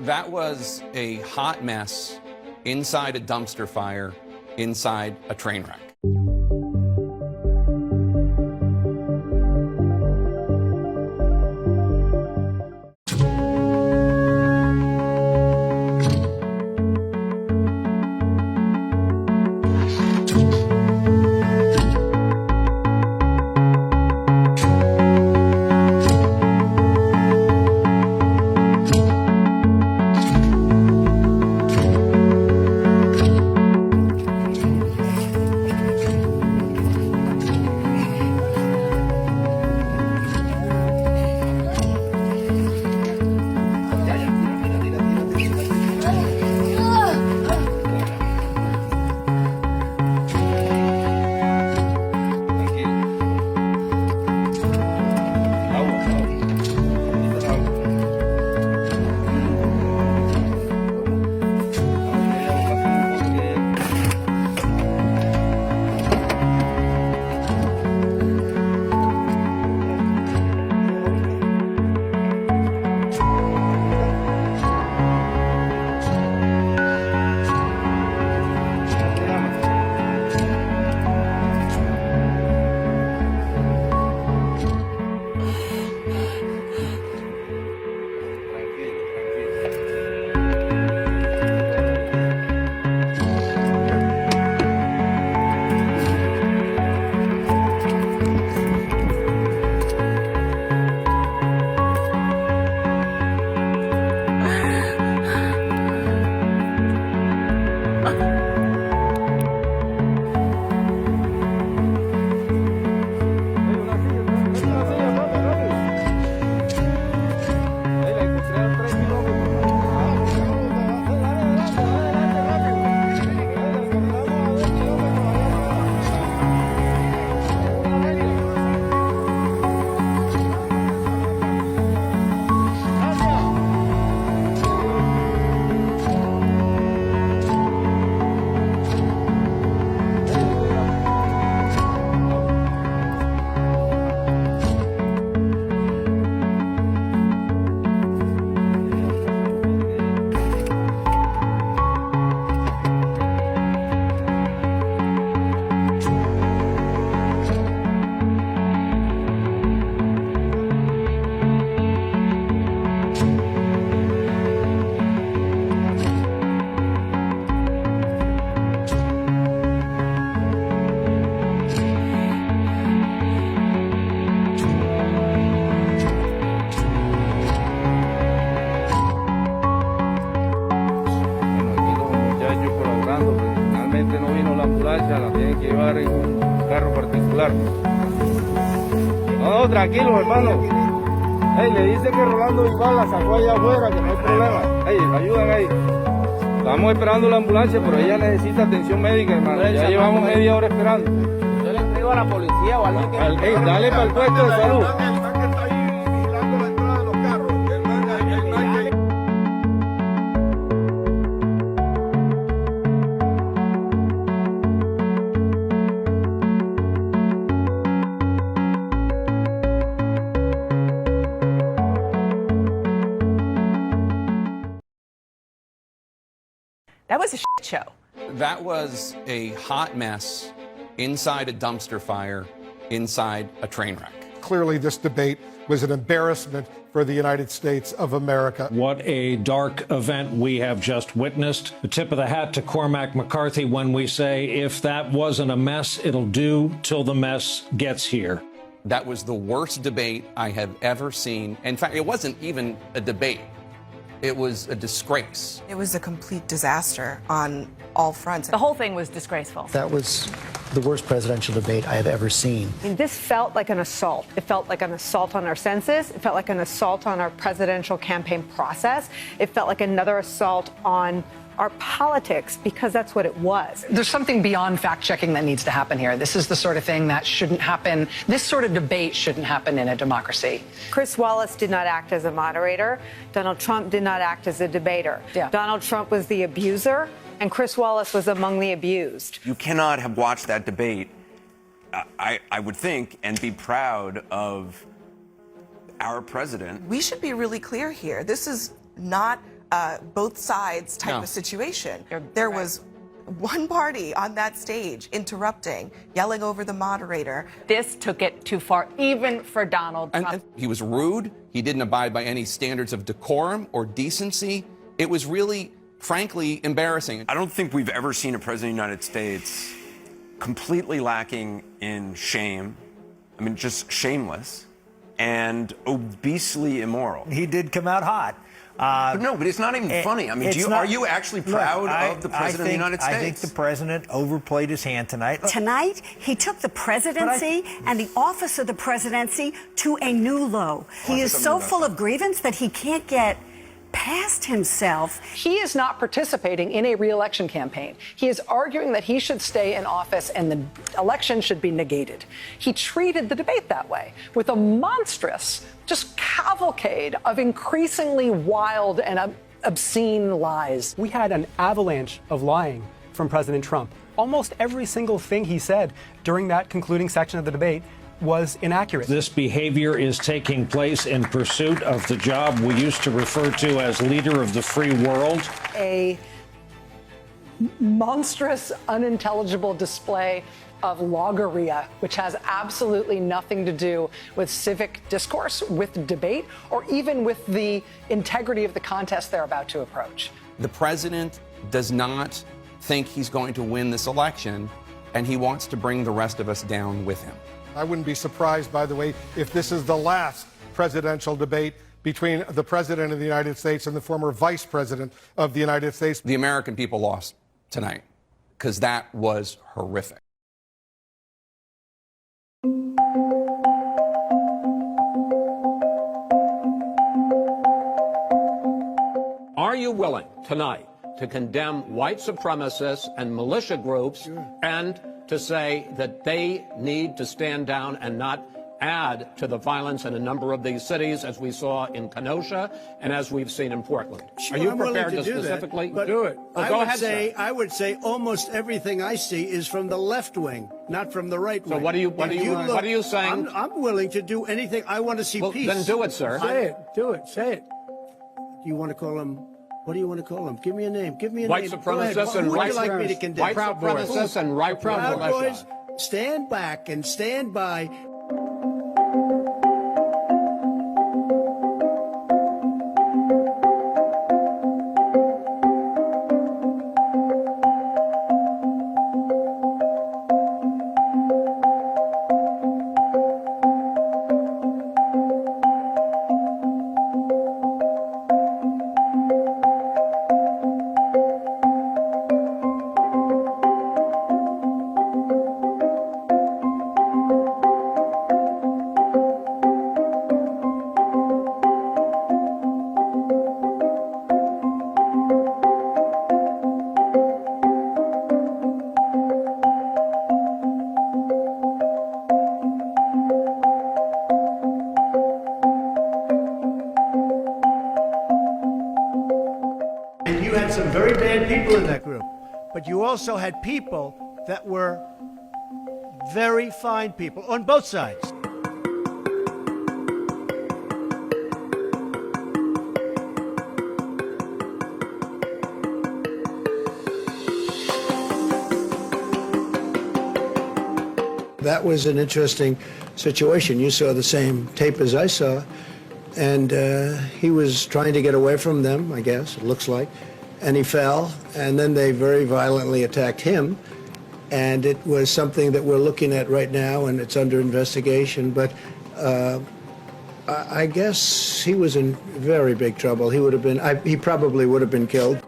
That was a hot mess inside a dumpster fire, inside a train wreck. No, tranquilo, hermano. Hey, le dice que Rolando Visbal la sacó allá afuera, que no hay problema. Hey, ayudan ahí. Estamos esperando la ambulancia, pero ella necesita atención médica, hermano. Ya llevamos media hora esperando. Yo le entrego a la policía o a alguien que... Hey, dale para el puesto de salud. That was a shit show. That was a hot mess inside a dumpster fire, inside a train wreck. Clearly, this debate was an embarrassment for the United States of America. What a dark event we have just witnessed. The tip of the hat to Cormac McCarthy when we say, if that wasn't a mess, it'll do till the mess gets here. That was the worst debate I have ever seen. In fact, it wasn't even a debate. It was a disgrace. It was a complete disaster on all fronts. The whole thing was disgraceful. That was the worst presidential debate I have ever seen. I mean, this felt like an assault. It felt like an assault on our senses. It felt like an assault on our presidential campaign process. It felt like another assault on our politics, because that's what it was. There's something beyond fact-checking that needs to happen here. This is the sort of thing that shouldn't happen. This sort of debate shouldn't happen in a democracy. Chris Wallace did not act as a moderator. Donald Trump did not act as a debater. Yeah. Donald Trump was the abuser, and Chris Wallace was among the abused. You cannot have watched that debate, I would think, and be proud of our president. We should be really clear here. This is not both sides type of situation. There was one party on that stage interrupting, yelling over the moderator. This took it too far, even for Donald Trump. And he was rude. He didn't abide by any standards of decorum or decency. It was really, frankly, embarrassing. I don't think we've ever seen a president of the United States completely lacking in shame. I mean, just shameless and obesely immoral. He did come out hot. No, but it's not even funny. I mean, are you actually proud of the president of the United States? I think the president overplayed his hand tonight. Tonight, he took the presidency and the office of the presidency to a new low. He is so full of grievance that he can't get past himself. He is not participating in a re-election campaign. He is arguing that he should stay in office and the election should be negated. He treated the debate that way, with a monstrous, just cavalcade of increasingly wild and obscene lies. We had an avalanche of lying from President Trump. Almost every single thing he said during that concluding section of the debate was inaccurate. This behavior is taking place in pursuit of the job we used to refer to as leader of the free world. A monstrous, unintelligible display of logorrhea, which has absolutely nothing to do with civic discourse, with debate, or even with the integrity of the contest they're about to approach. The president does not think he's going to win this election, and he wants to bring the rest of us down with him. I wouldn't be surprised, by the way, if this is the last presidential debate between the President of the United States and the former Vice President of the United States. The American people lost tonight because that was horrific. Are you willing tonight to condemn white supremacists and militia groups and to say that they need to stand down and not add to the violence in a number of these cities, as we saw in Kenosha and as we've seen in Portland? Sure, Are you I'm prepared willing to do specifically that, but do it? Well, go ahead, sir. I would say almost everything I see is from the left wing, not from the right wing. So what are you saying? I'm willing to do anything. I want to see peace. Then do it, sir. Say it. Do it. Say it. Do you want to call him? What do you want to call him? Give me a name. Give me a white name. Supremacists and white like me to condemn? White supremacists and right Proud Boys, stand back and stand by. You had some very bad people in that group, but you also had people that were very fine people on both sides. That was an interesting situation. You saw the same tape as I saw, and he was trying to get away from them, I guess, it looks like. And he fell, and then they very violently attacked him. And it was something that we're looking at right now, and it's under investigation. But I guess he was in very big trouble. He would have been, he probably would have been killed.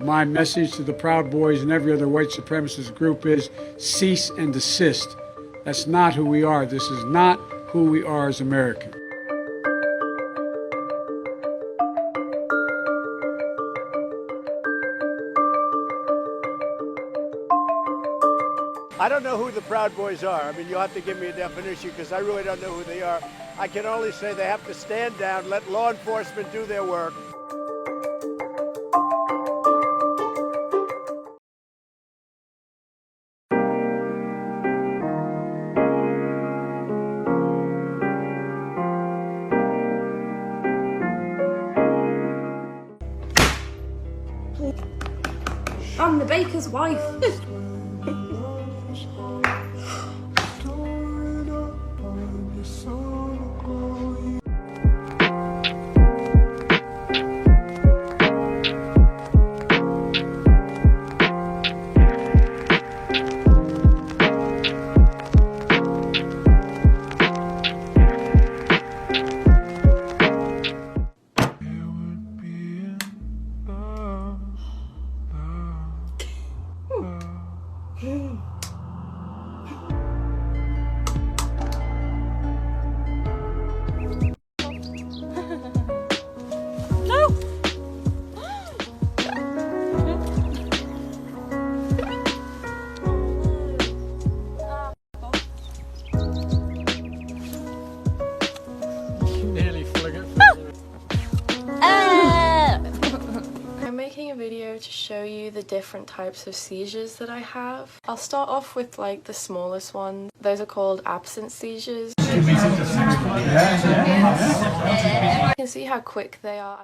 My message to the Proud Boys and every other white supremacist group is cease and desist. That's not who we are. This is not who we are as Americans. I don't know who the Proud Boys are. I mean, you'll have to give me a definition because I really don't know who they are. I can only say they have to stand down, let law enforcement do their work. I'm the baker's wife. To show you the different types of seizures that I have. I'll start off with like the smallest ones. Those are called absent seizures. You can see how quick they are.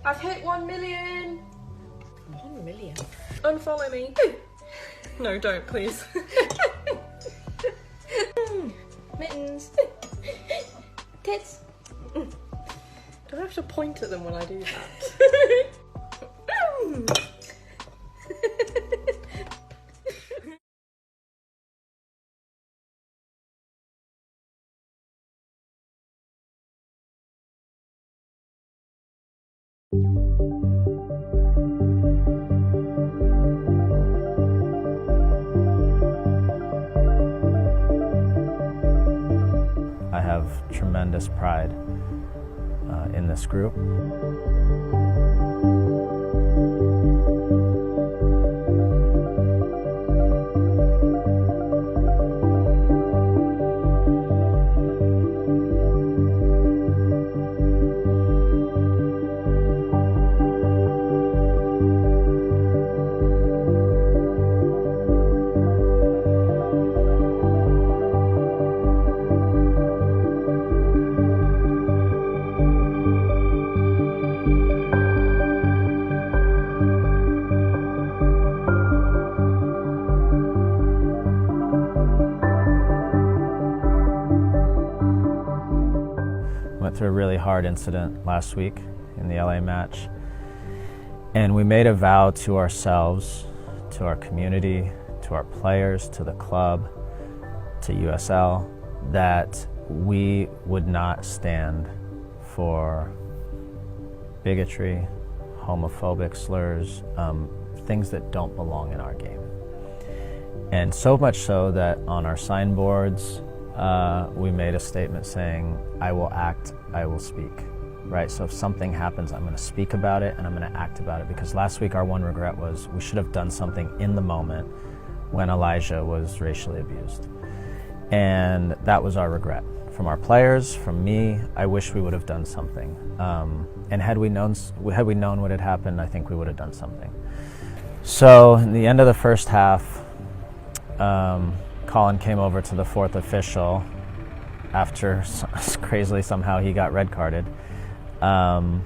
I've hit 1 million. 1 million? Unfollow me. No, don't, please. Mittens. Tits. Do I have to point at them when I do that? I have tremendous pride in this group. really hard incident last week in the LA match. And we made a vow to ourselves, to our community, to our players, to the club, to USL, that we would not stand for bigotry, homophobic slurs, things that don't belong in our game. And so much so that on our signboards, we made a statement saying, I will act, I will speak, right? So if something happens, I'm going to speak about it and I'm going to act about it. Because last week our one regret was we should have done something in the moment when Elijah was racially abused. And that was our regret. From our players, from me, I wish we would have done something. And had we known what had happened, I think we would have done something. So in the end of the first half, Collin came over to the fourth official after crazily somehow he got red carded, and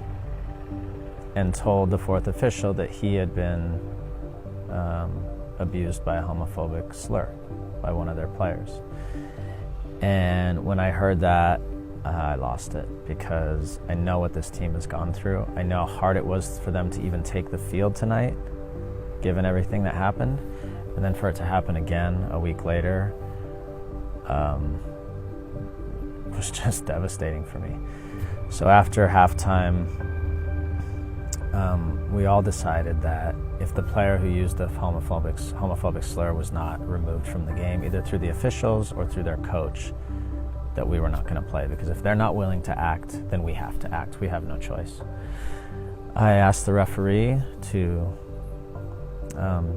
told the fourth official that he had been abused by a homophobic slur by one of their players. And when I heard that, I lost it, because I know what this team has gone through. I know how hard it was for them to even take the field tonight, given everything that happened. And then for it to happen again a week later was just devastating for me. So after halftime, we all decided that if the player who used the homophobic slur was not removed from the game, either through the officials or through their coach, that we were not going to play. Because if they're not willing to act, then we have to act. We have no choice. I asked the referee to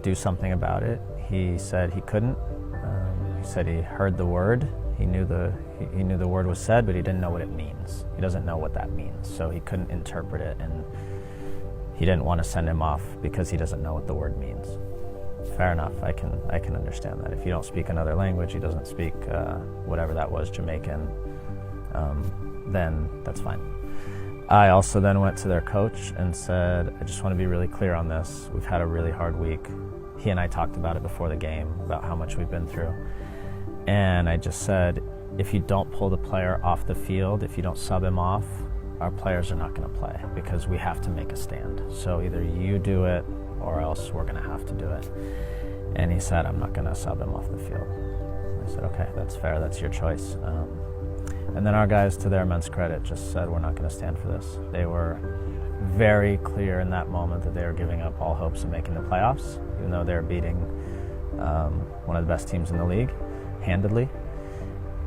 do something about it. He said he couldn't. He said he heard the word. He knew the word was said, but he didn't know what it means. He doesn't know what that means, so he couldn't interpret it, and he didn't want to send him off because he doesn't know what the word means. Fair enough. I can understand that. If you don't speak another language, he doesn't speak whatever that was, Jamaican, then that's fine. I also then went to their coach and said, I just want to be really clear on this. We've had a really hard week. He and I talked about it before the game, about how much we've been through. And I just said, if you don't pull the player off the field, if you don't sub him off, our players are not going to play, because we have to make a stand. So either you do it or else we're going to have to do it. And he said, I'm not going to sub him off the field. I said, okay, that's fair, that's your choice. And then our guys, to their immense credit, just said, we're not going to stand for this. They were very clear in that moment that they were giving up all hopes of making the playoffs, even though they're beating one of the best teams in the league, handedly.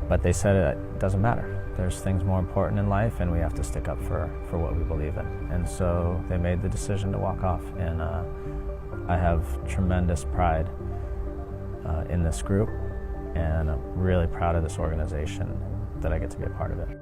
But they said it doesn't matter. There's things more important in life, and we have to stick up for what we believe in. And so they made the decision to walk off. And I have tremendous pride in this group, and I'm really proud of this organization that I get to be a part of it.